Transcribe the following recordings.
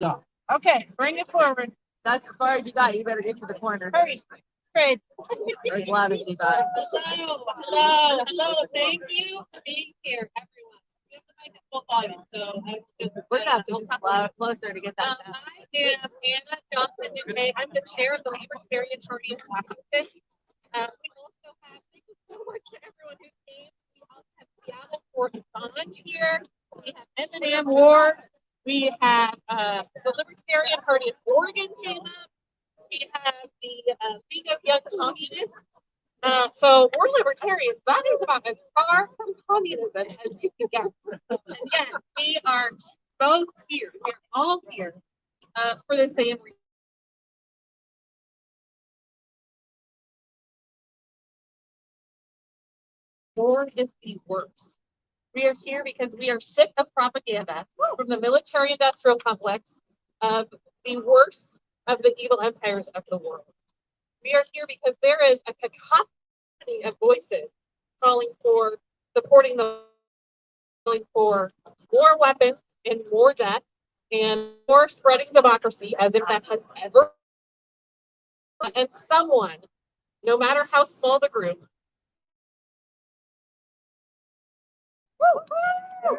So, okay, bring it forward. That's as far as you got. You better get to the corner. Hurry. Great. As loud as you got. Hello, hello, hello. Thank you for being here, everyone. This is my full volume, so I'm just. We're gonna have to come closer to get that. I am Anna Johnson Duque. I'm the chair of the Libertarian Party of Washington. We also have, thank you so much to everyone who came. We also have Seattle for Assange here. We have M&M Wars. We have the Libertarian Party of Oregon came up. We have the League of Young Communists. So we're libertarians. That is about as far from communism as you can get. And yet we are both here. We're all here for the same reason. War is the worst. We are here because we are sick of propaganda from the military industrial complex of the worst of the evil empires of the world. We are here because there is a cacophony of voices calling for supporting the calling for more weapons and more death and more spreading democracy as if that has ever and someone, no matter how small the group,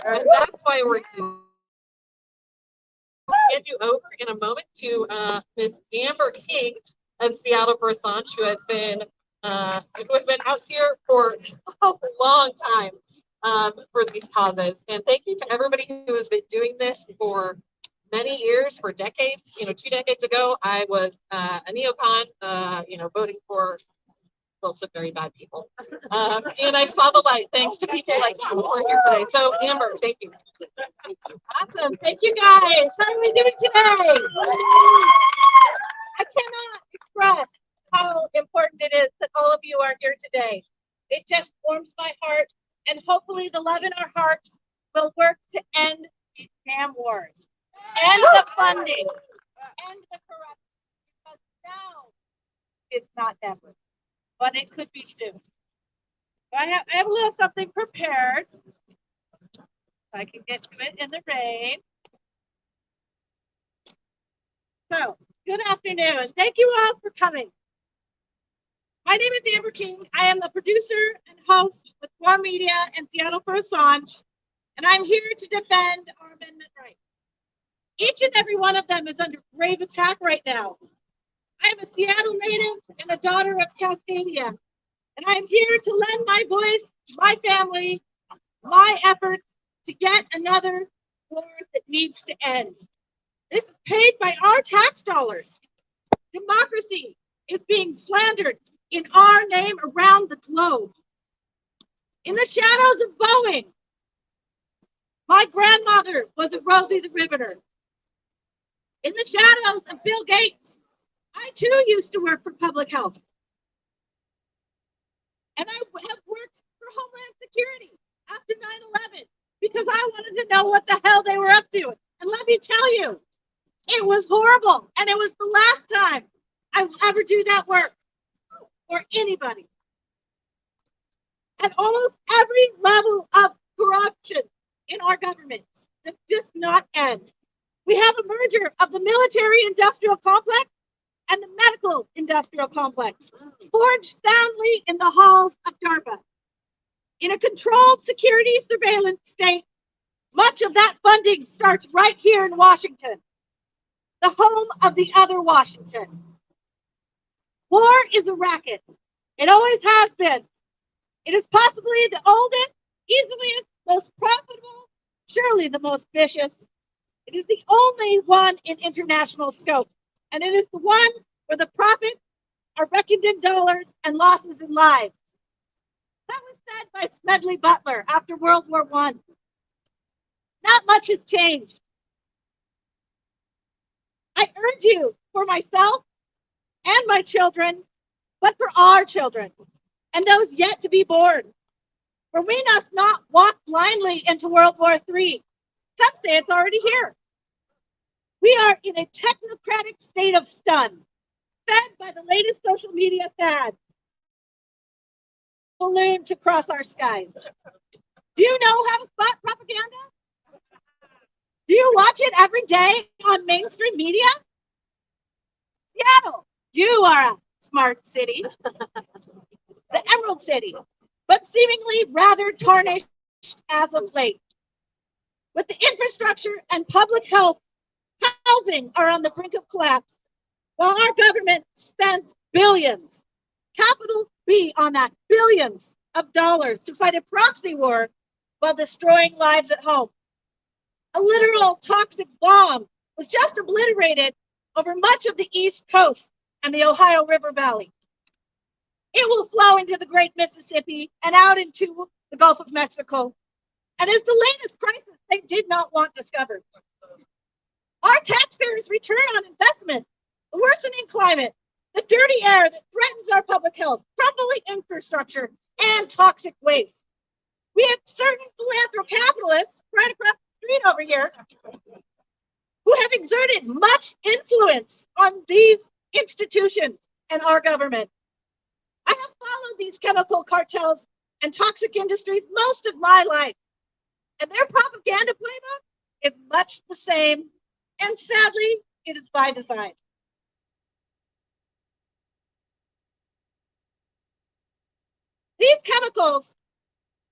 and that's why we're hand you over in a moment to Ms. Amber King of Seattle for Assange, who has been out here for a long time for these causes. And thank you to everybody who has been doing this for many years, for decades. 2 decades ago, I was a neocon, voting for some very bad people. And I saw the light thanks to people like you who are here today. So, Amber, thank you. Awesome. Thank you, guys. How are we doing today? I cannot express how important it is that all of you are here today. It just warms my heart, and hopefully the love in our hearts will work to end these damn wars, end the funding, end the corruption, because now it's not ever, but it could be soon. I have a little something prepared. If I can get to it in the rain. So, good afternoon. Thank you all for coming. My name is Amber King. I am the producer and host with War Media and Seattle for Assange, and I'm here to defend our amendment rights. Each and every one of them is under grave attack right now. I am a Seattle native and a daughter of Cascadia, and I'm here to lend my voice, my family, my efforts to get another war that needs to end. This is paid by our tax dollars. Democracy is being slandered in our name around the globe. In the shadows of Boeing, my grandmother was a Rosie the Riveter. In the shadows of Bill Gates, I too used to work for public health. And I have worked for Homeland Security after 9/11 because I wanted to know what the hell they were up to. And let me tell you, it was horrible. And it was the last time I will ever do that work for anybody. At almost every level of corruption in our government does just not end. We have a merger of the military industrial complex and the medical industrial complex, forged soundly in the halls of DARPA. In a controlled security surveillance state, much of that funding starts right here in Washington, the home of the other Washington. War is a racket. It always has been. It is possibly the oldest, easiest, most profitable, surely the most vicious. It is the only one in international scope, and it is the one where the profits are reckoned in dollars and losses in lives. That was said by Smedley Butler after World War I. Not much has changed. I urge you, for myself and my children, but for our children and those yet to be born, for we must not walk blindly into World War III. Some say it's already here. We are in a technocratic state of stun, fed by the latest social media fad, balloon to cross our skies. Do you know how to spot propaganda? Do you watch it every day on mainstream media? Seattle, you are a smart city, the Emerald City, but seemingly rather tarnished as of late. With the infrastructure and public health, housing are on the brink of collapse, while our government spends billions, capital B on that, billions of dollars to fight a proxy war while destroying lives at home. A literal toxic bomb was just obliterated over much of the East Coast and the Ohio River Valley. It will flow into the Great Mississippi and out into the Gulf of Mexico, and is the latest crisis they did not want discovered. Our taxpayers' return on investment, the worsening climate, the dirty air that threatens our public health, crumbling infrastructure, and toxic waste. We have certain philanthrocapitalists right across the street over here who have exerted much influence on these institutions and our government. I have followed these chemical cartels and toxic industries most of my life, and their propaganda playbook is much the same, and sadly, it is by design. These chemicals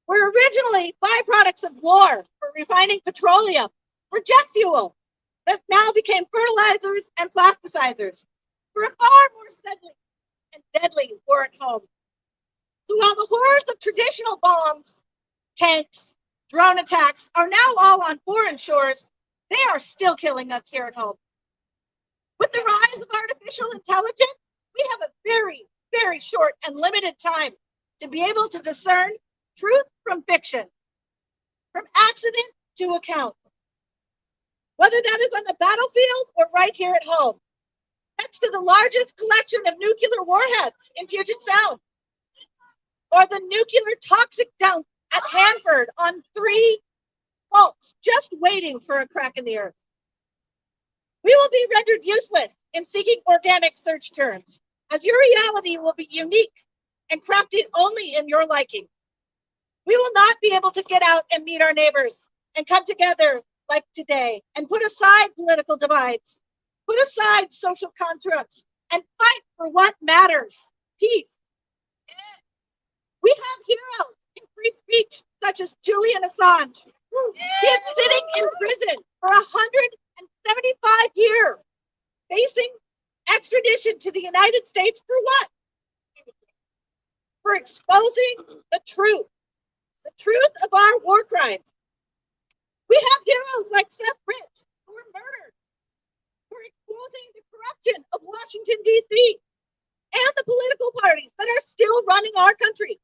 were originally byproducts of war for refining petroleum, for jet fuel, that now became fertilizers and plasticizers for a far more deadly war at home. So while the horrors of traditional bombs, tanks, drone attacks are now all on foreign shores, they are still killing us here at home. With the rise of artificial intelligence, we have a very, very short and limited time to be able to discern truth from fiction, from accident to account. Whether that is on the battlefield or right here at home, next to the largest collection of nuclear warheads in Puget Sound, or the nuclear toxic dump at Hanford on 3 faults just waiting for a crack in the earth. We will be rendered useless in seeking organic search terms, as your reality will be unique and crafted only in your liking. We will not be able to get out and meet our neighbors and come together like today and put aside political divides, put aside social constructs, and fight for what matters, peace. We have heroes in free speech, such as Julian Assange. He is sitting in prison for 175 years, facing extradition to the United States for what? For exposing the truth of our war crimes. We have heroes like Seth Rich, who were murdered for exposing the corruption of Washington, D.C., and the political parties that are still running our country.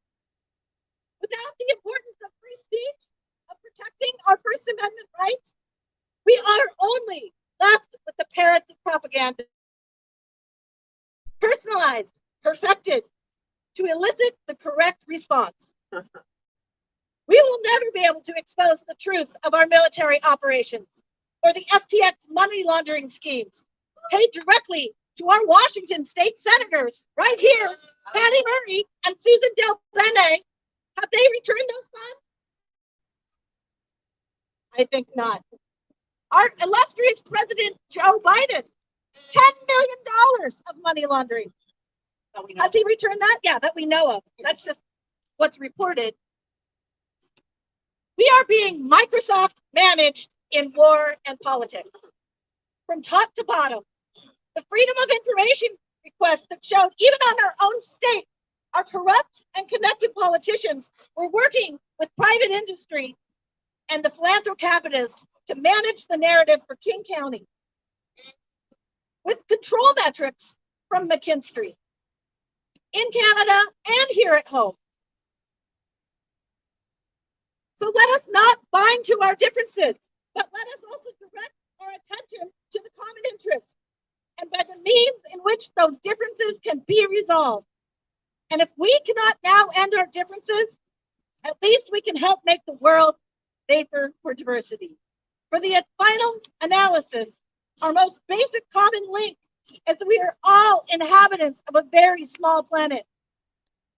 Without the importance of free speech, of protecting our First Amendment rights, we are only left with the parrots of propaganda. Personalized, perfected, to elicit the correct response. We will never be able to expose the truth of our military operations or the FTX money laundering schemes paid directly to our Washington state senators right here, Patty Murray and Susan Del Bene. Have they returned those funds? I think not. Our illustrious President Joe Biden, $10 million of money laundering. Has he returned that? Yeah, that we know of. That's just what's reported. We are being Microsoft managed in war and politics. From top to bottom, the Freedom of Information requests that showed even on our own state, our corrupt and connected politicians were working with private industry and the philanthrocapitalists to manage the narrative for King County with control metrics from McKinstry in Canada and here at home. So let us not bind to our differences, but let us also direct our attention to the common interest and by the means in which those differences can be resolved. And if we cannot now end our differences, at least we can help make the world safer for diversity. For the final analysis, our most basic common link is that we are all inhabitants of a very small planet.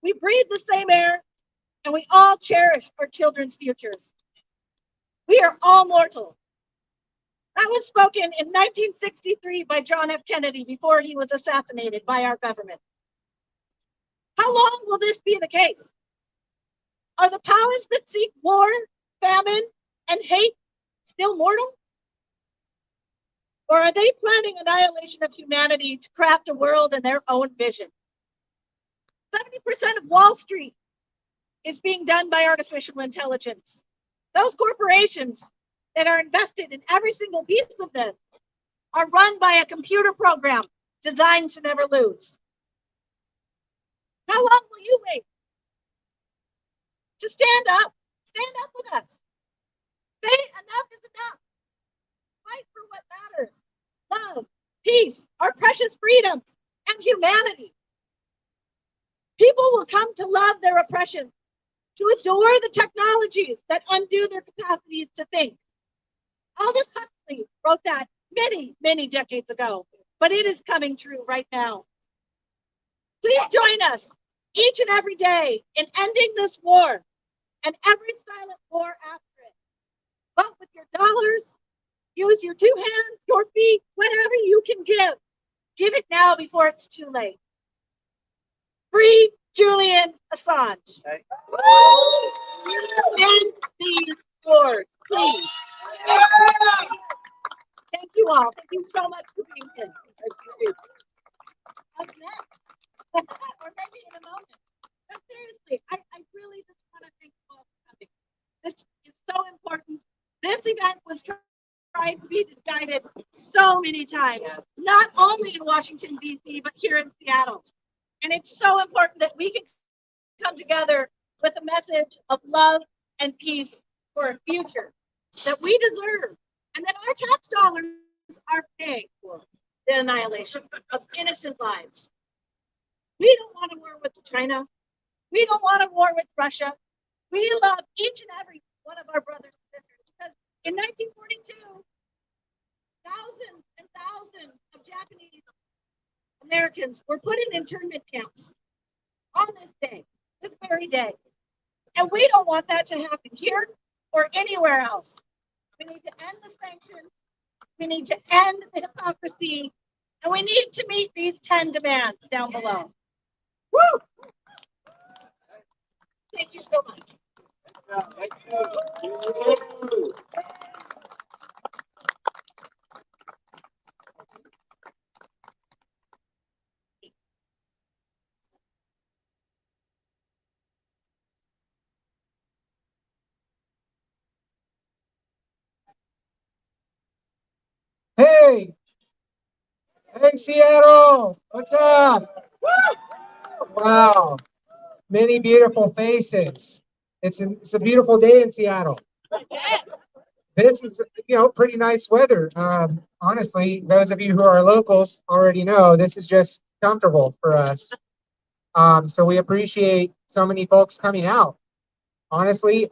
We breathe the same air, and we all cherish our children's futures. We are all mortal. That was spoken in 1963 by John F. Kennedy before he was assassinated by our government. How long will this be the case? Are the powers that seek war, famine, and hate still mortal? Or are they planning annihilation of humanity to craft a world in their own vision? 70% of Wall Street is being done by artificial intelligence. Those corporations that are invested in every single piece of this are run by a computer program designed to never lose. How long will you wait to stand up? Stand up with us. Say enough is enough. Fight for what matters. Love, peace, our precious freedoms, and humanity. People will come to love their oppression, to adore the technologies that undo their capacities to think. Aldous Huxley wrote that many, many decades ago, but it is coming true right now. Please join us each and every day in ending this war and every silent war after it. Vote with your dollars, use your 2 hands, your feet, whatever you can give. Give it now before it's too late. Free Julian Assange. End these wars, please. Thank you all. Thank you so much for being here. What's next? Or maybe in a moment. But seriously, I really just want to thank you all for coming. This is so important. This event was tried to be guided so many times, not only in Washington, D.C., but here in Seattle. And it's so important that we can come together with a message of love and peace for a future that we deserve, and that our tax dollars are paying for the annihilation of innocent lives. We don't want a war with China. We don't want a war with Russia. We love each and every one of our brothers and sisters, because in 1942, thousands and thousands of Japanese Americans were put in internment camps on this day, this very day. And we don't want that to happen here or anywhere else. We need to end the sanctions. We need to end the hypocrisy. And we need to meet these 10 demands down below. Woo! Thank you so much. Hey, hey, Seattle, what's up? Wow, many beautiful faces. It's a beautiful day in Seattle. This is, pretty nice weather. Honestly, those of you who are locals already know this is just comfortable for us. So we appreciate so many folks coming out. Honestly,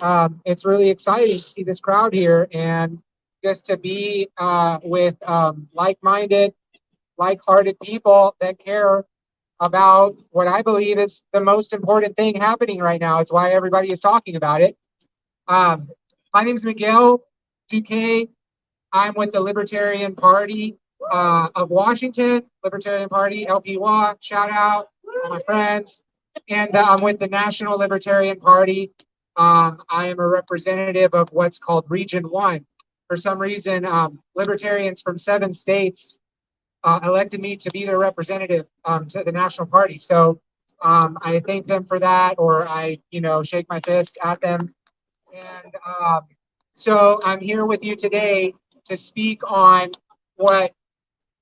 it's really exciting to see this crowd here and just to be with like-minded, like-hearted people that care about what I believe is the most important thing happening right now. It's why everybody is talking about it. My name is Miguel Duque. I'm with the Libertarian Party of Washington, Libertarian Party, LPWA, shout out, all my friends. And I'm with the National Libertarian Party. I am a representative of what's called Region 1. For some reason, libertarians from 7 states elected me to be their representative to the National Party. So I thank them for that, or I, shake my fist at them. And so I'm here with you today to speak on what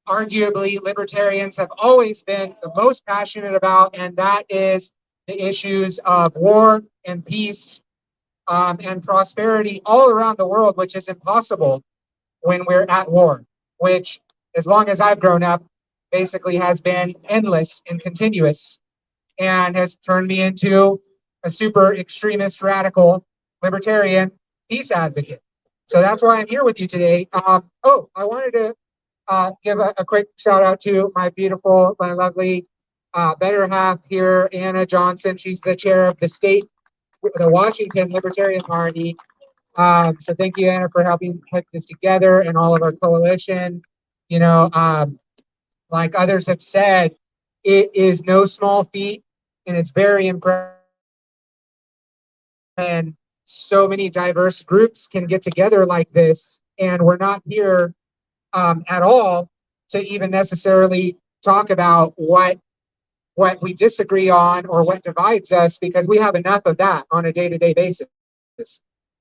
arguably libertarians have always been the most passionate about, and that is the issues of war and peace and prosperity all around the world, which is impossible when we're at war, which, as long as I've grown up, basically has been endless and continuous, and has turned me into a super extremist, radical, libertarian peace advocate. So that's why I'm here with you today. I wanted to give a quick shout out to my beautiful, my lovely better half here, Anna Johnson. She's the chair of the Washington Libertarian Party. So thank you, Anna, for helping put this together and all of our coalition. You know, like others have said, it is no small feat, and it's very impressive. And so many diverse groups can get together like this, and we're not here at all to even necessarily talk about what we disagree on or what divides us, because we have enough of that on a day-to-day basis.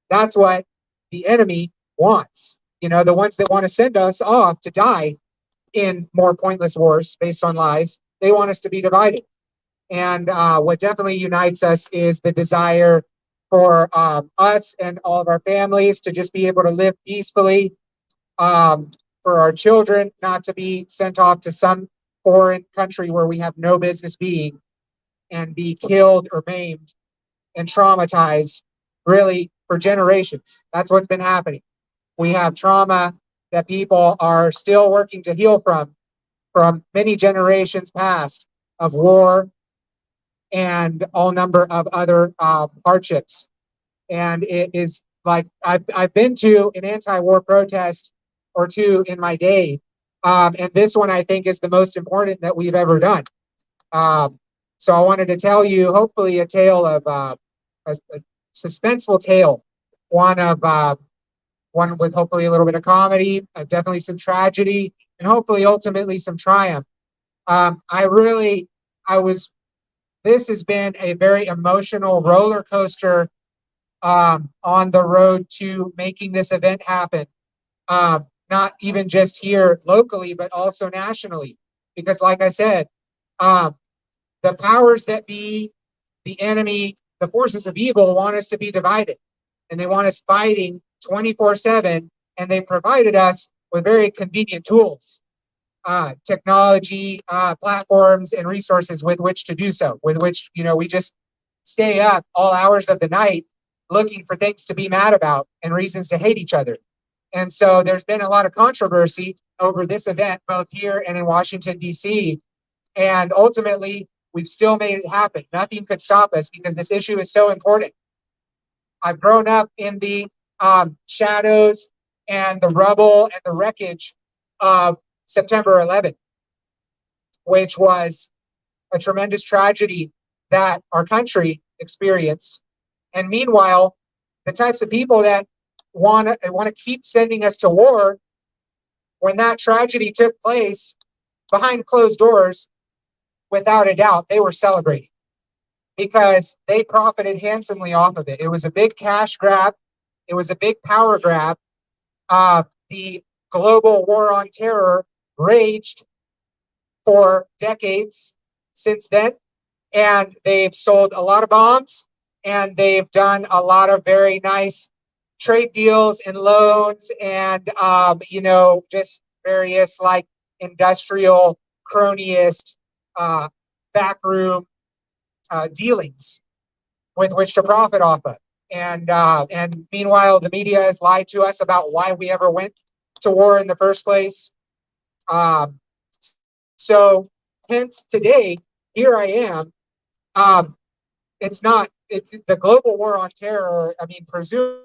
That's what the enemy wants. You know, the ones that want to send us off to die in more pointless wars based on lies, they want us to be divided. And what definitely unites us is the desire for us and all of our families to just be able to live peacefully, for our children not to be sent off to some foreign country where we have no business being and be killed or maimed and traumatized, really, for generations. That's what's been happening. We have trauma that people are still working to heal from many generations past, of war and all number of other hardships. And it is like I've been to an anti-war protest or two in my day, and this one I think is the most important that we've ever done. So I wanted to tell you, hopefully, a tale of a suspenseful tale, one with hopefully a little bit of comedy, definitely some tragedy, and hopefully ultimately some triumph. This has been a very emotional roller coaster on the road to making this event happen. Not even just here locally, but also nationally. Because like I said, the powers that be, the enemy, the forces of evil want us to be divided. And they want us fighting 24/7. And they provided us with very convenient tools, technology, platforms, and resources with which to do so, with which, we just stay up all hours of the night looking for things to be mad about and reasons to hate each other. And so there's been a lot of controversy over this event, both here and in Washington, D.C. And ultimately, we've still made it happen. Nothing could stop us because this issue is so important. I've grown up in the shadows and the rubble and the wreckage of September 11th, which was a tremendous tragedy that our country experienced. And meanwhile, the types of people that want to keep sending us to war, when that tragedy took place behind closed doors, without a doubt, they were celebrating because they profited handsomely off of it. It was a big cash grab. It was a big power grab. The global war on terror raged for decades since then, and they've sold a lot of bombs, and they've done a lot of very nice trade deals and loans and, just various like industrial cronyist backroom dealings with which to profit off of. And meanwhile, the media has lied to us about why we ever went to war in the first place. So hence today, here I am. It's the global war on terror, presumably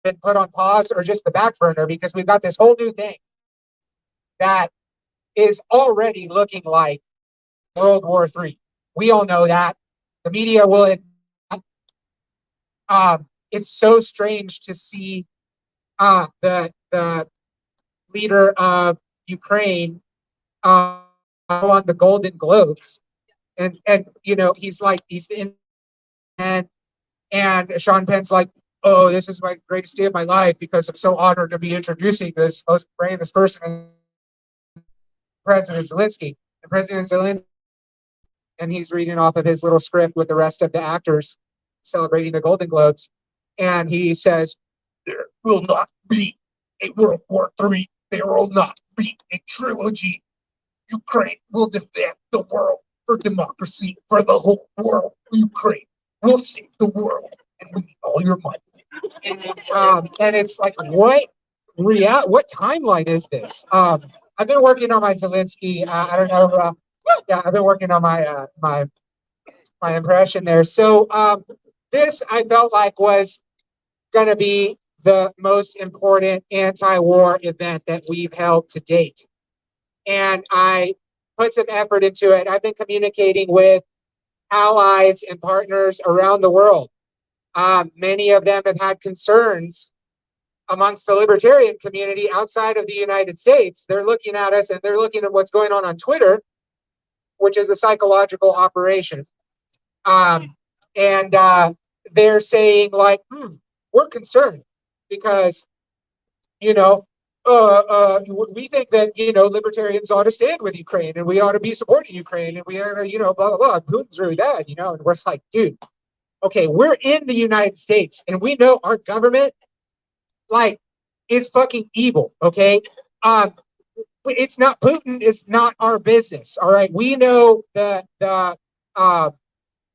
been put on pause or just the back burner, because we've got this whole new thing that is already looking like World War III. We all know that. The media will admit. It's so strange to see the leader of Ukraine on the Golden Globes, and he's in, and Sean Penn's like, oh, this is my greatest day of my life because I'm so honored to be introducing this most bravest person, President Zelensky. And President Zelensky, and he's reading off of his little script with the rest of the actors celebrating the Golden Globes. And he says, there will not be a World War III. There will not be a trilogy. Ukraine will defend the world for democracy, for the whole world. Ukraine will save the world, and we need all your money. And it's like, what timeline is this? I've been working on my Zelensky. I don't know. I've been working on my impression there. So this I felt like was going to be the most important anti-war event that we've held to date. And I put some effort into it. I've been communicating with allies and partners around the world. Many of them have had concerns amongst the libertarian community outside of the United States. They're looking at us and they're looking at what's going on Twitter, which is a psychological operation. And they're saying like, we're concerned because, you know, we think that, you know, libertarians ought to stand with Ukraine and we ought to be supporting Ukraine and we are, you know, blah, blah, blah. Putin's really bad, you know, and we're like, dude, okay, we're in the United States and we know our government like is fucking evil, okay? It's not, Putin is not our business, all right? We know the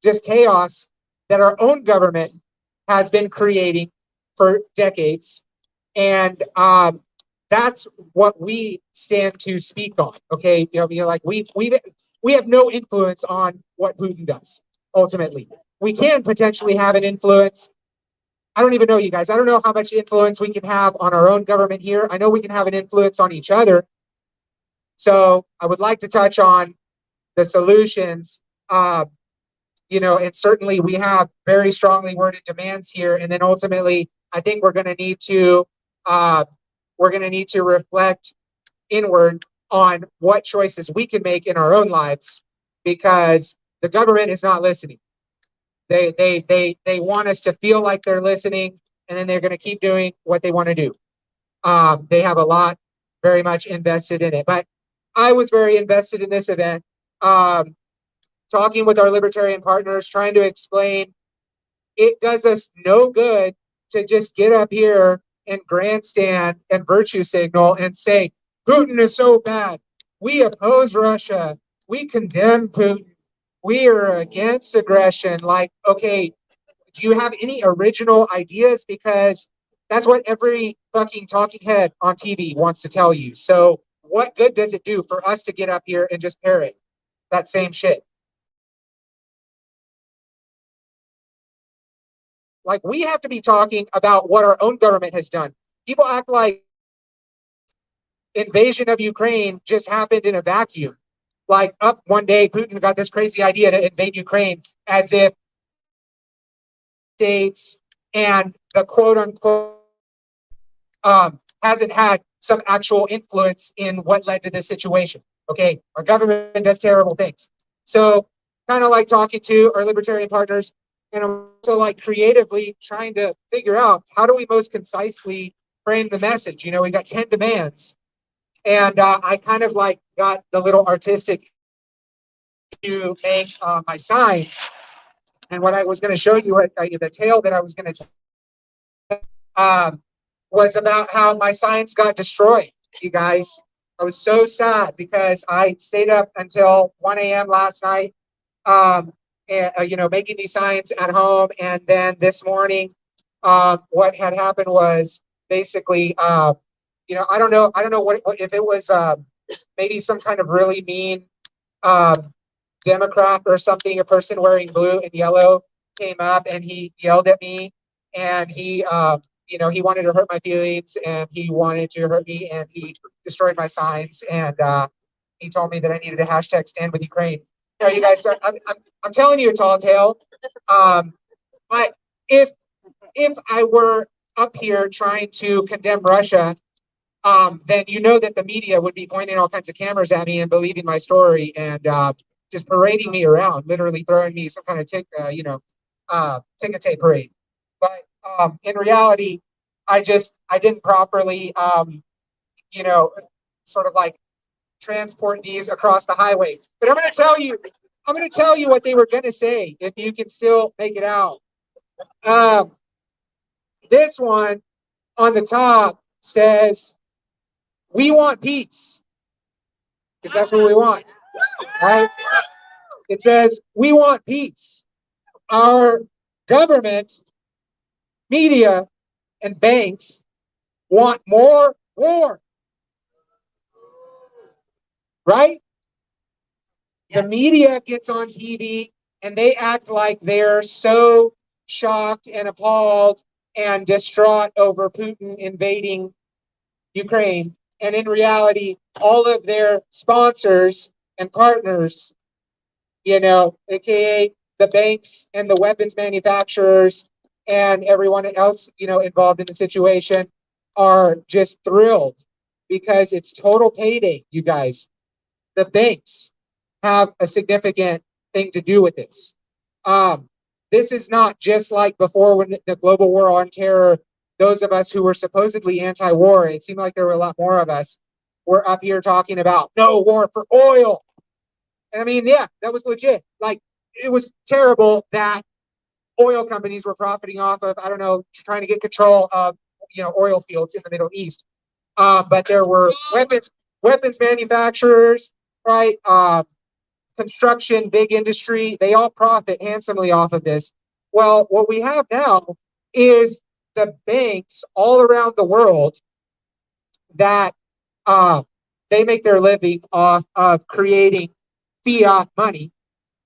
just chaos that our own government has been creating for decades. And that's what we stand to speak on. Okay, you know, like we have no influence on what Putin does. Ultimately, we can potentially have an influence. I don't even know, you guys. I don't know how much influence we can have on our own government here. I know we can have an influence on each other. So I would like to touch on the solutions. You know, and certainly we have very strongly worded demands here. And then ultimately, I think we're going to need to reflect inward on what choices we can make in our own lives, because the government is not listening. They want us to feel like they're listening, and then they're going to keep doing what they want to do. They have a lot very much invested in it. But I was very invested in this event, talking with our libertarian partners, trying to explain it does us no good to just get up here and grandstand and virtue signal and say, Putin is so bad. We oppose Russia. We condemn Putin. We are against aggression. Like, okay, do you have any original ideas? Because that's what every fucking talking head on TV wants to tell you. So what good does it do for us to get up here and just parrot that same shit? Like, we have to be talking about what our own government has done. People act like invasion of Ukraine just happened in a vacuum. Like, up one day, Putin got this crazy idea to invade Ukraine, as if states and the quote unquote hasn't had some actual influence in what led to this situation. Okay, our government does terrible things. So, kind of like talking to our libertarian partners, and I'm also like creatively trying to figure out how do we most concisely frame the message. You know, we got 10 demands, and I kind of like got the little artistic to make my signs. And what I was going to show you, the tale that I was going to was about how my signs got destroyed, you guys. I was so sad because I stayed up until 1 a.m. last night, and, you know, making these signs at home. And then this morning, what had happened was basically, you know, I don't know what if it was maybe some kind of really mean Democrat or something, a person wearing blue and yellow came up and he yelled at me, and he you know, he wanted to hurt my feelings and he wanted to hurt me, and he destroyed my signs, and he told me that I needed to hashtag stand with Ukraine. You know, you guys, I'm telling you a tall tale. But if I were up here trying to condemn Russia, then you know that the media would be pointing all kinds of cameras at me and believing my story, and just parading me around, literally throwing me some kind of ticker tape parade. But in reality, I didn't properly, you know, sort of like transport these across the highway. But I'm going to tell you what they were going to say, if you can still make it out. This one on the top says, "We want peace," because that's what we want, right? It says, "We want peace. Our government, media, and banks want more war." Right? The media gets on TV and they act like they're so shocked and appalled and distraught over Putin invading Ukraine. And in reality, all of their sponsors and partners, aka the banks and the weapons manufacturers and everyone else, involved in the situation, are just thrilled because it's total payday, you guys. The banks have a significant thing to do with this. This is not just like before when the global war on terror, those of us who were supposedly anti-war, it seemed like there were a lot more of us, were up here talking about no war for oil. And I mean, yeah, that was legit. Like, it was terrible that oil companies were profiting off of, I don't know, trying to get control of, oil fields in the Middle East. But there were weapons manufacturers, right? Construction, big industry, they all profit handsomely off of this. Well, what we have now is the banks all around the world that they make their living off of creating fiat money,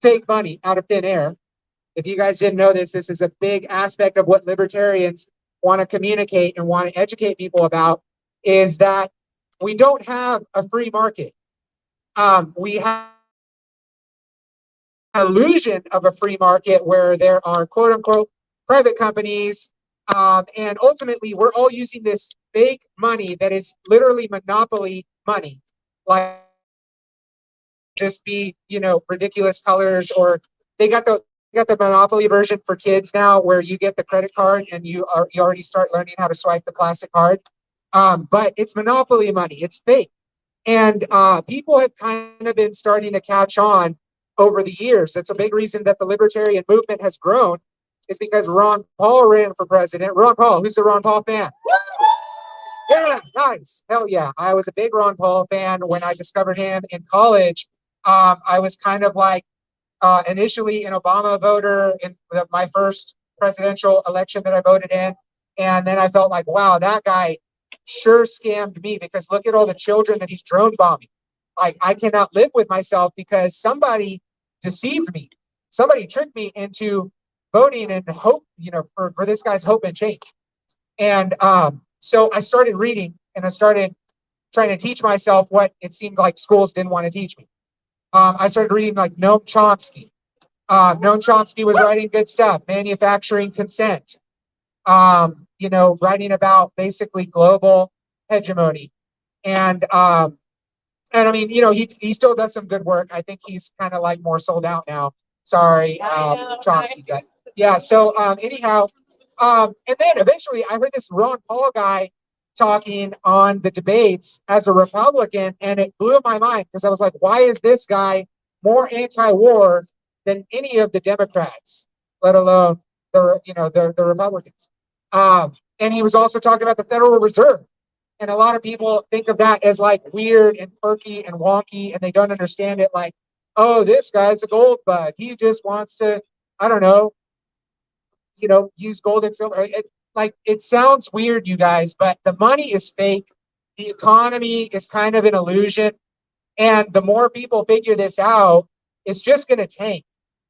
fake money out of thin air. If you guys didn't know this, this is a big aspect of what libertarians want to communicate and want to educate people about, is that we don't have a free market. We have an illusion of a free market where there are quote unquote private companies. And ultimately, we're all using this fake money that is literally monopoly money. Like, just be, ridiculous colors, or they got the monopoly version for kids now where you get the credit card and you already start learning how to swipe the plastic card. But it's monopoly money. It's fake. And people have kind of been starting to catch on over the years. That's a big reason that the libertarian movement has grown, is because Ron Paul ran for president. Ron Paul, who's a Ron Paul fan? Yeah, nice. Hell yeah. I was a big Ron Paul fan when I discovered him in college. I was kind of like initially an Obama voter in my first presidential election that I voted in. And then I felt like, wow, that guy sure scammed me, because look at all the children that he's drone bombing. Like, I cannot live with myself because somebody deceived me. Somebody tricked me into voting and hope, for this guy's hope and change. And so I started reading and I started trying to teach myself what it seemed like schools didn't want to teach me. I started reading like Noam Chomsky. Noam Chomsky was writing good stuff, manufacturing consent, writing about basically global hegemony. And I mean, he still does some good work. I think he's kind of like more sold out now. Sorry, Chomsky. But yeah, so anyhow, and then eventually I heard this Ron Paul guy talking on the debates as a Republican, and it blew my mind, because I was like, why is this guy more anti-war than any of the Democrats, let alone the Republicans? And he was also talking about the Federal Reserve. And a lot of people think of that as like weird and quirky and wonky, and they don't understand it like, oh, this guy's a gold bug. He just wants to, I don't know, use gold and silver. It sounds weird, you guys, but the money is fake. The economy is kind of an illusion. And the more people figure this out, it's just going to tank.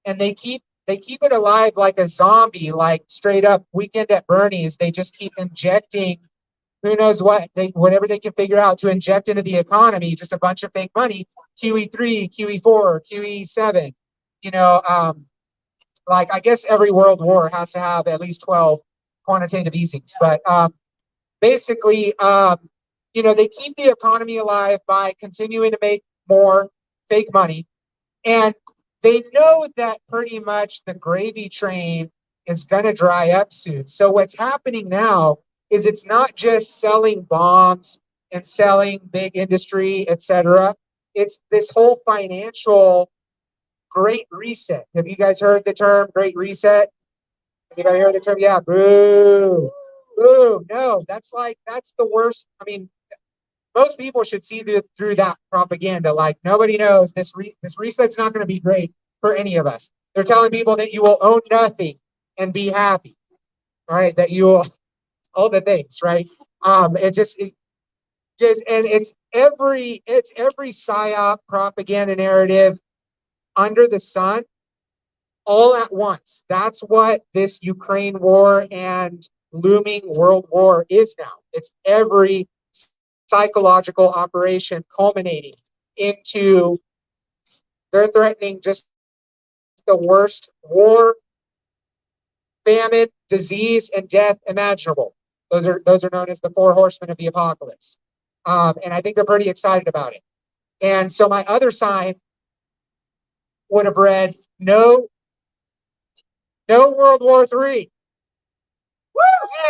And they keep it alive like a zombie, like straight up Weekend at Bernie's. They just keep injecting who knows what, whatever they can figure out to inject into the economy, just a bunch of fake money, QE3, QE4, QE7. Like, I guess every world war has to have at least 12 quantitative easings. But basically, they keep the economy alive by continuing to make more fake money. And they know that pretty much the gravy train is going to dry up soon. So what's happening now is it's not just selling bombs and selling big industry, etc. It's this whole financial Great Reset. Have you guys heard the term Great Reset? Anybody heard the term? Yeah, boo. Boo. No, that's the worst. I mean, most people should see through that propaganda. Like, nobody knows this reset's not going to be great for any of us. They're telling people that you will own nothing and be happy. All right, that you will, all the things, right? And it's every psyop propaganda narrative under the sun all at once. That's what this Ukraine war and looming world war is now. It's every psychological operation culminating into they're threatening just the worst war, famine, disease, and death imaginable. Those are known as the four horsemen of the apocalypse. And I think they're pretty excited about it. And so my other sign would have read, no World War III. Woo!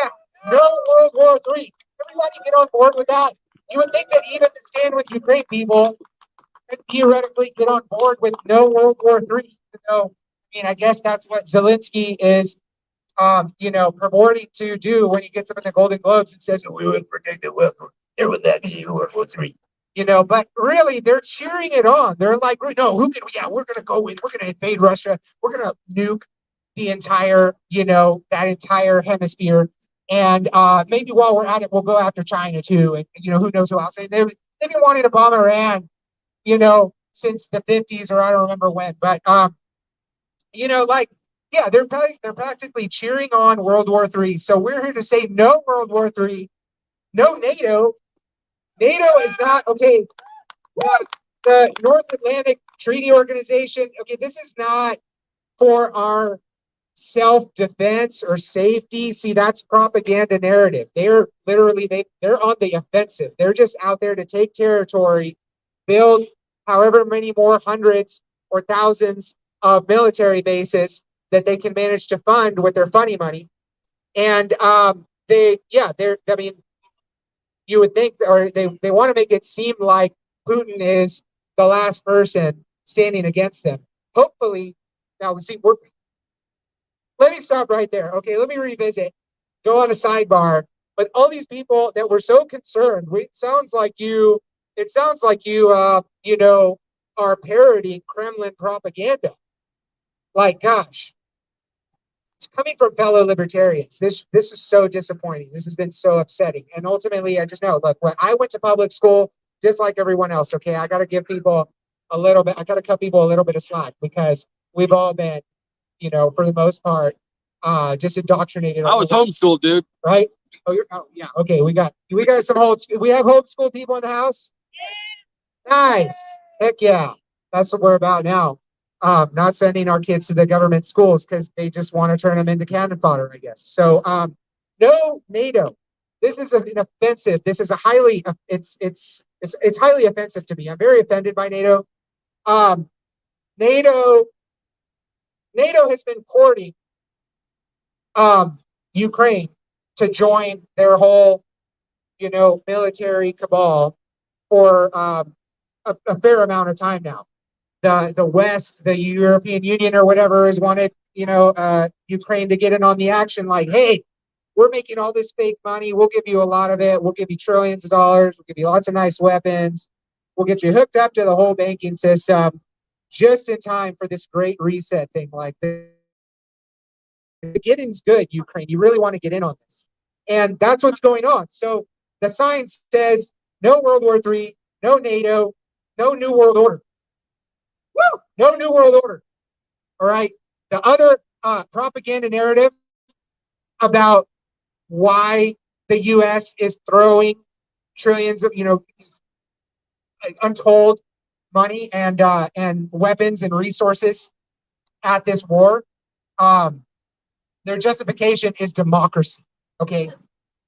Yeah, no World War III. Everybody get on board with that. You would think that even the Stand With Ukraine people could theoretically get on board with no World War III. So, I mean, I guess that's what Zelensky is, purporting to do when he gets up in the Golden Globes and says, we would protect the world. There would that be World War III. But really they're cheering it on. They're like, no, we're going to go in. We're going to invade Russia. We're going to nuke the entire, that entire hemisphere. And maybe while we're at it, we'll go after China too. And, who knows who else. They've been wanting to bomb Iran, since the 50s or I don't remember when. But, they're practically cheering on World War III. So we're here to say no World War III, no NATO. NATO is not, okay, the North Atlantic Treaty Organization, okay, this is not for our self-defense or safety. See, that's propaganda narrative. They're literally, they're on the offensive. They're just out there to take territory, build however many more hundreds or thousands of military bases that they can manage to fund with their funny money. And you would think, or they want to make it seem like Putin is the last person standing against them. Hopefully, now see, let me stop right there. Okay, let me revisit, go on a sidebar. But all these people that were so concerned, it sounds like you are parodying Kremlin propaganda. Like, gosh, it's coming from fellow libertarians. This is so disappointing. This has been so upsetting. And ultimately, I just know, look, when I went to public school, just like everyone else, okay, I got to give people a little bit, I got to cut people a little bit of slack because we've all been, for the most part, just indoctrinated. I was homeschooled, dude. Right? Oh, yeah. Okay, we got some we have homeschool people in the house. Nice. Heck yeah. That's what we're about now. Not sending our kids to the government schools because they just want to turn them into cannon fodder, I guess. So, no NATO. This is an offensive. This is a highly. It's highly offensive to me. I'm very offended by NATO. NATO has been courting Ukraine to join their whole, military cabal for a fair amount of time now. The West, the European Union or whatever has wanted, Ukraine to get in on the action. Like, hey, we're making all this fake money. We'll give you a lot of it. We'll give you trillions of dollars. We'll give you lots of nice weapons. We'll get you hooked up to the whole banking system just in time for this great reset thing. Like, the getting's good, Ukraine. You really want to get in on this. And that's what's going on. So the sign says no World War III, no NATO, no New World Order. Woo! No New World Order. All right. The other propaganda narrative about why the U.S. is throwing trillions of, untold money and weapons and resources at this war. Their justification is democracy. Okay.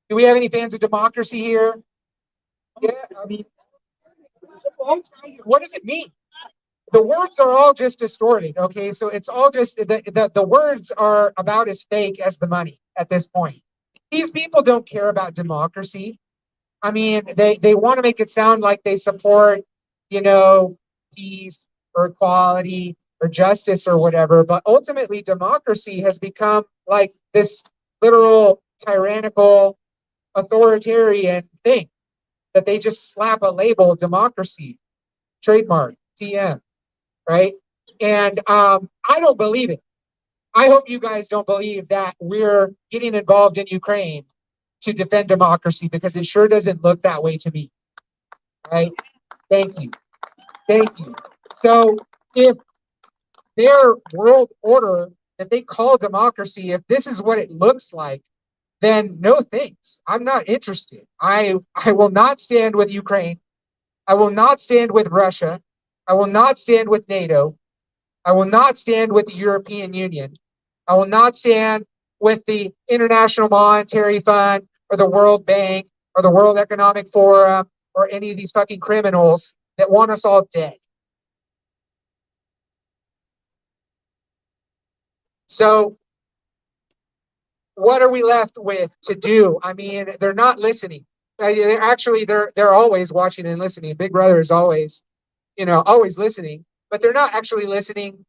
Do we have any fans of democracy here? Yeah. I mean, what does it mean? The words are all just distorted, okay? So it's all just, the words are about as fake as the money at this point. These people don't care about democracy. I mean, they want to make it sound like they support, peace or equality or justice or whatever, but ultimately democracy has become like this literal tyrannical authoritarian thing that they just slap a label, democracy, trademark, TM. Right? And I don't believe it. I hope you guys don't believe that we're getting involved in Ukraine to defend democracy because it sure doesn't look that way to me. Right? Thank you. Thank you. So if their world order that they call democracy, if this is what it looks like, then no thanks. I'm not interested. I will not stand with Ukraine. I will not stand with Russia. I will not stand with NATO. I will not stand with the European Union. I will not stand with the International Monetary Fund or the World Bank or the World Economic Forum or any of these fucking criminals that want us all dead. So what are we left with to do? I mean, they're not listening. They're always watching and listening. Big Brother is always, always listening, but they're not actually listening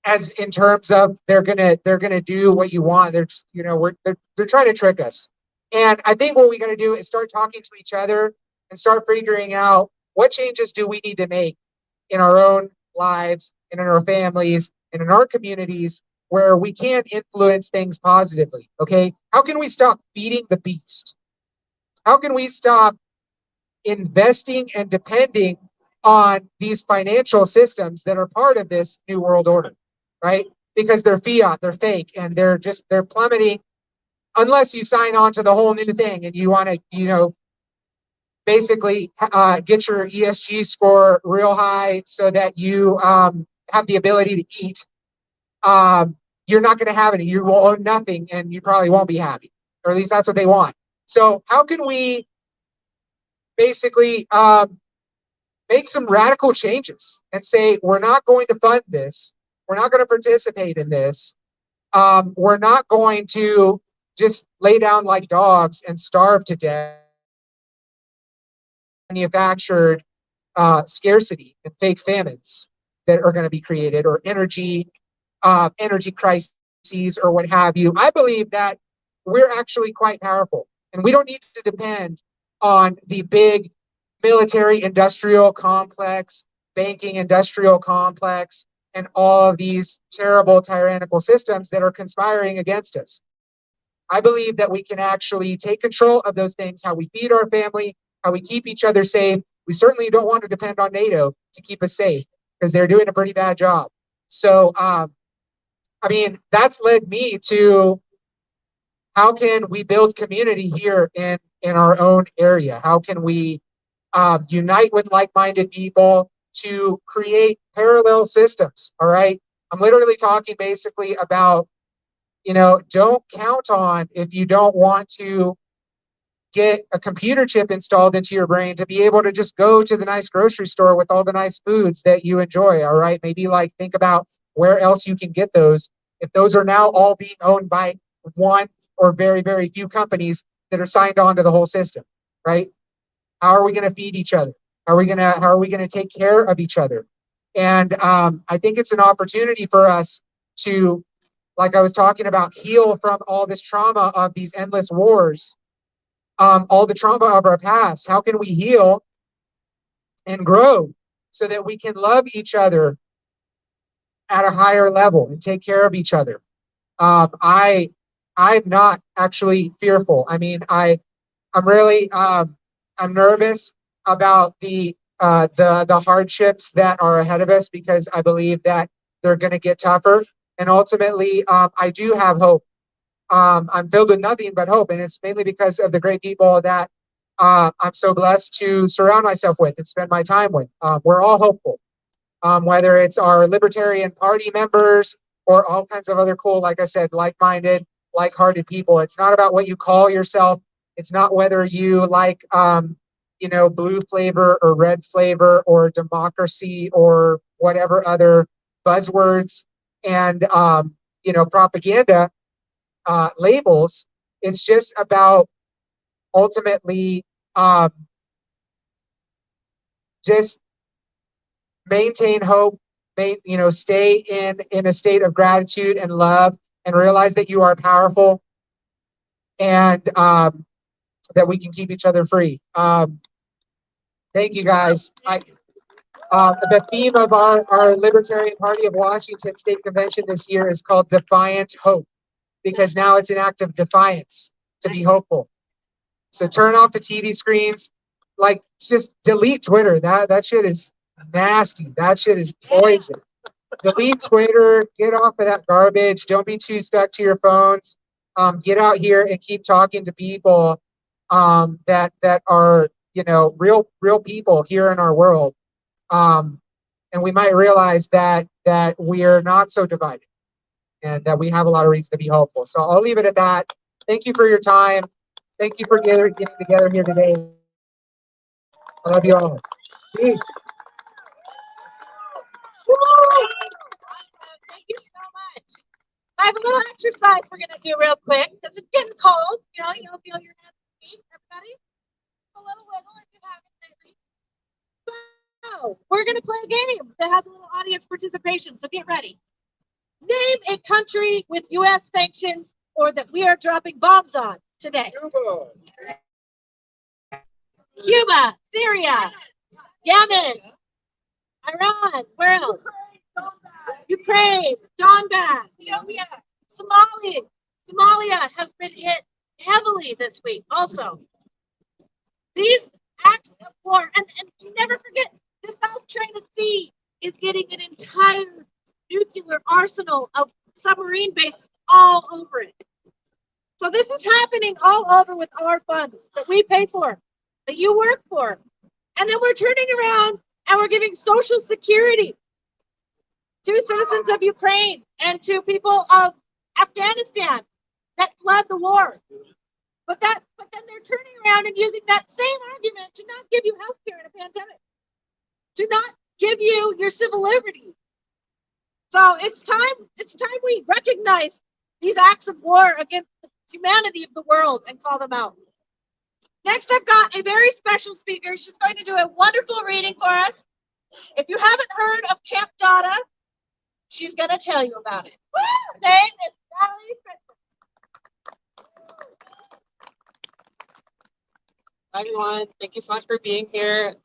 as in terms of they're gonna do what you want. They're just, they're trying to trick us. And I think what we got to do is start talking to each other and start figuring out what changes do we need to make in our own lives and in our families and in our communities where we can influence things positively. Okay, how can we stop feeding the beast? How can we stop investing and depending on these financial systems that are part of this new world order, right? Because they're fiat, they're fake, and they're plummeting unless you sign on to the whole new thing and you want to, basically get your ESG score real high so that you have the ability to eat. You're not going to have any. You will own nothing, and you probably won't be happy, or at least that's what they want. So how can we basically make some radical changes and say, we're not going to fund this. We're not going to participate in this. We're not going to just lay down like dogs and starve to death. Manufactured scarcity and fake famines that are going to be created, or energy crises, or what have you. I believe that we're actually quite powerful, and we don't need to depend on the big military industrial complex, banking industrial complex, and all of these terrible tyrannical systems that are conspiring against us. I believe that we can actually take control of those things, how we feed our family, how we keep each other safe. We certainly don't want to depend on NATO to keep us safe, because they're doing a pretty bad job. So, that's led me to how can we build community here in our own area? How can we unite with like-minded people to create parallel systems? All right. I'm literally talking basically about, don't count on, if you don't want to get a computer chip installed into your brain, to be able to just go to the nice grocery store with all the nice foods that you enjoy. All right. Maybe think about where else you can get those, if those are now all being owned by one or very, very few companies that are signed on to the whole system, right? How are we going to feed each other? How are we gonna take care of each other? And I think it's an opportunity for us to, like I was talking about, heal from all this trauma of these endless wars, all the trauma of our past. How can we heal and grow so that we can love each other at a higher level and take care of each other? I'm not actually fearful. I'm really I'm nervous about the hardships that are ahead of us, because I believe that they're going to get tougher. And ultimately, I do have hope. I'm filled with nothing but hope, and it's mainly because of the great people that I'm so blessed to surround myself with and spend my time with. We're all hopeful, whether it's our Libertarian Party members or all kinds of other cool, like I said, like-minded, like-hearted people. It's not about what you call yourself. It's not whether you like, blue flavor or red flavor or democracy or whatever other buzzwords and, propaganda labels. It's just about ultimately just maintain hope, stay in a state of gratitude and love, and realize that you are powerful, and that we can keep each other free. Thank you, guys. The theme of our Libertarian Party of Washington State Convention this year is called Defiant Hope, because now it's an act of defiance to be hopeful. So turn off the TV screens, just delete Twitter. That shit is nasty. That shit is poison. Delete Twitter, get off of that garbage. Don't be too stuck to your phones. get out here and keep talking to people that are, you know, real people here in our world. And we might realize that we're not so divided and that we have a lot of reason to be hopeful. So I'll leave it at that. Thank you for your time. Thank you for getting together here today. I love you all. Peace. Thank you so much. I have a little exercise we're gonna do real quick because it's getting cold. You know, you'll feel your hands and feet. Everybody, a little wiggle if you haven't lately. So we're gonna play a game that has a little audience participation. So get ready. Name a country with U.S. sanctions or that we are dropping bombs on today. Cuba, Syria, Yemen, Iran, where else? Ukraine, Donbass, Ethiopia, Somalia. Somalia has been hit heavily this week also. These acts of war, and you never forget, the South China Sea is getting an entire nuclear arsenal of submarine bases all over it. So this is happening all over with our funds that we pay for, that you work for. And then we're turning around and we're giving Social Security to citizens of Ukraine and to people of Afghanistan that fled the war. But then they're turning around and using that same argument to not give you health care in a pandemic, to not give you your civil liberties. So it's time we recognize these acts of war against the humanity of the world and call them out. Next, I've got a very special speaker. She's going to do a wonderful reading for us. If you haven't heard of Camp Dada, she's going to tell you about it. Her name is Natalie Spitzer. Hi, everyone. Thank you so much for being here.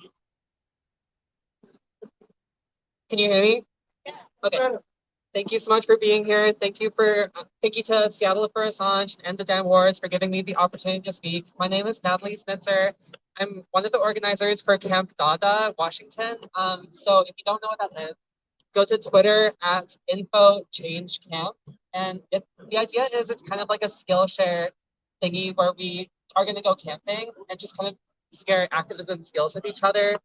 Can you hear me? Yeah. Okay. Thank you so much for being here. Thank you to Seattle for Assange and the Damn Wars for giving me the opportunity to speak. My name is Natalie Spitzer. I'm one of the organizers for Camp Dada, Washington. So if you don't know what that is, go to Twitter at @InfoChangeCamp. And the idea is it's kind of like a Skillshare thingy where we are going to go camping and just kind of share activism skills with each other.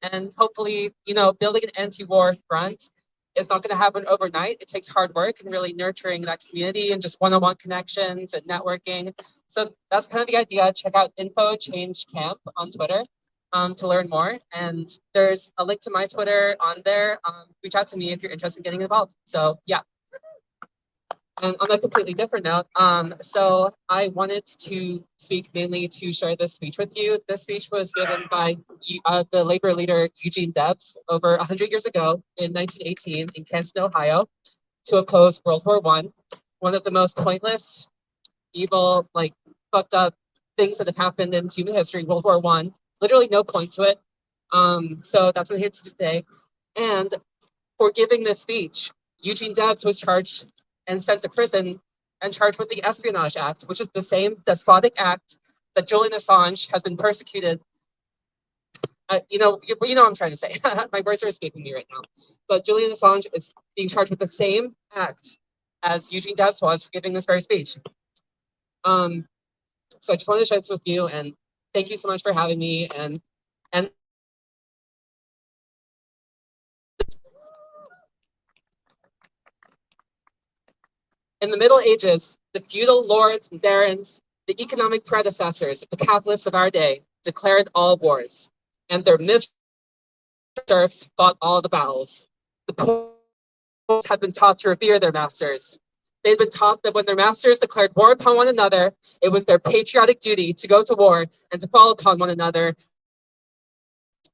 And hopefully, you know, building an anti-war front is not going to happen overnight. It takes hard work and really nurturing that community and just one-on-one connections and networking. So that's kind of the idea. Check out @InfoChangeCamp on Twitter to learn more. And there's a link to my Twitter on there. Reach out to me if you're interested in getting involved. So yeah. And on a completely different note, so I wanted to speak mainly to share this speech with you. This speech was given by the labor leader Eugene Debs over 100 years ago in 1918 in Canton, Ohio, to oppose World War I, one of the most pointless, evil, like fucked up things that have happened in human history, World War I. Literally no point to it. So that's what I'm here to say. And for giving this speech, Eugene Debs was charged and sent to prison and charged with the Espionage Act, which is the same despotic act that Julian Assange has been persecuted. You know what I'm trying to say. My words are escaping me right now. But Julian Assange is being charged with the same act as Eugene Debs was for giving this very speech. So I just wanted to share this with you, and thank you so much for having me. And in the Middle Ages, the feudal lords and barons, the economic predecessors of the capitalists of our day, declared all wars, and their miserable serfs fought all the battles. The poor had been taught to revere their masters. They'd been taught that when their masters declared war upon one another, it was their patriotic duty to go to war and to fall upon one another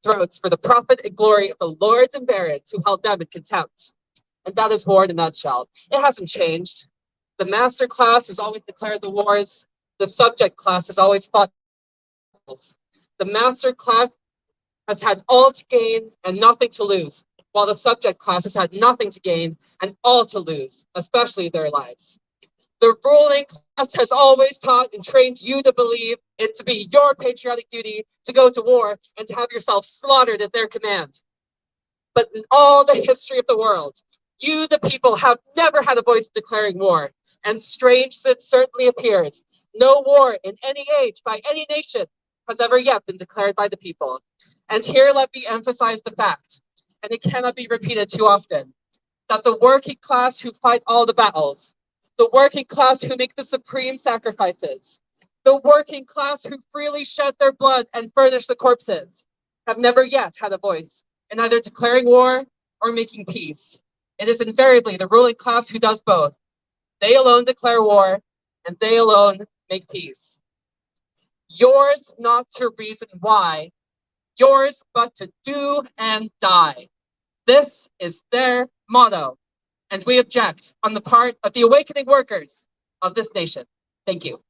throats for the profit and glory of the lords and barons who held them in contempt. And that is war in a nutshell. It hasn't changed. The master class has always declared the wars. The subject class has always fought. The master class has had all to gain and nothing to lose, while the subject class has had nothing to gain and all to lose, especially their lives. The ruling class has always taught and trained you to believe it to be your patriotic duty to go to war and to have yourself slaughtered at their command. But in all the history of the world, You, the people, have never had a voice declaring war. And strange as it certainly appears, no war in any age by any nation has ever yet been declared by the people. And here let me emphasize the fact, and it cannot be repeated too often, that the working class who fight all the battles, the working class who make the supreme sacrifices, the working class who freely shed their blood and furnish the corpses, have never yet had a voice in either declaring war or making peace. It is invariably the ruling class who does both. They alone declare war, and they alone make peace. Yours not to reason why, yours but to do and die. This is their motto, and we object on the part of the awakening workers of this nation. Thank you.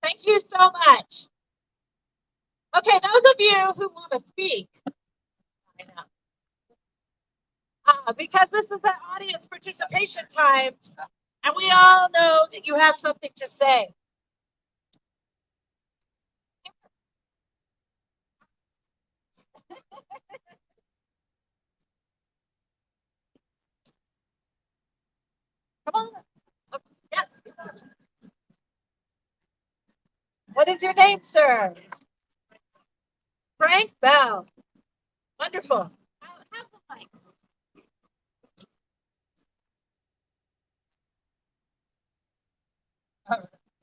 Thank you so much. Okay, those of you who want to speak, I know. Because this is an audience participation time, and we all know that you have something to say. Come on. Okay, yes. What is your name, sir? Frank Bell. Wonderful.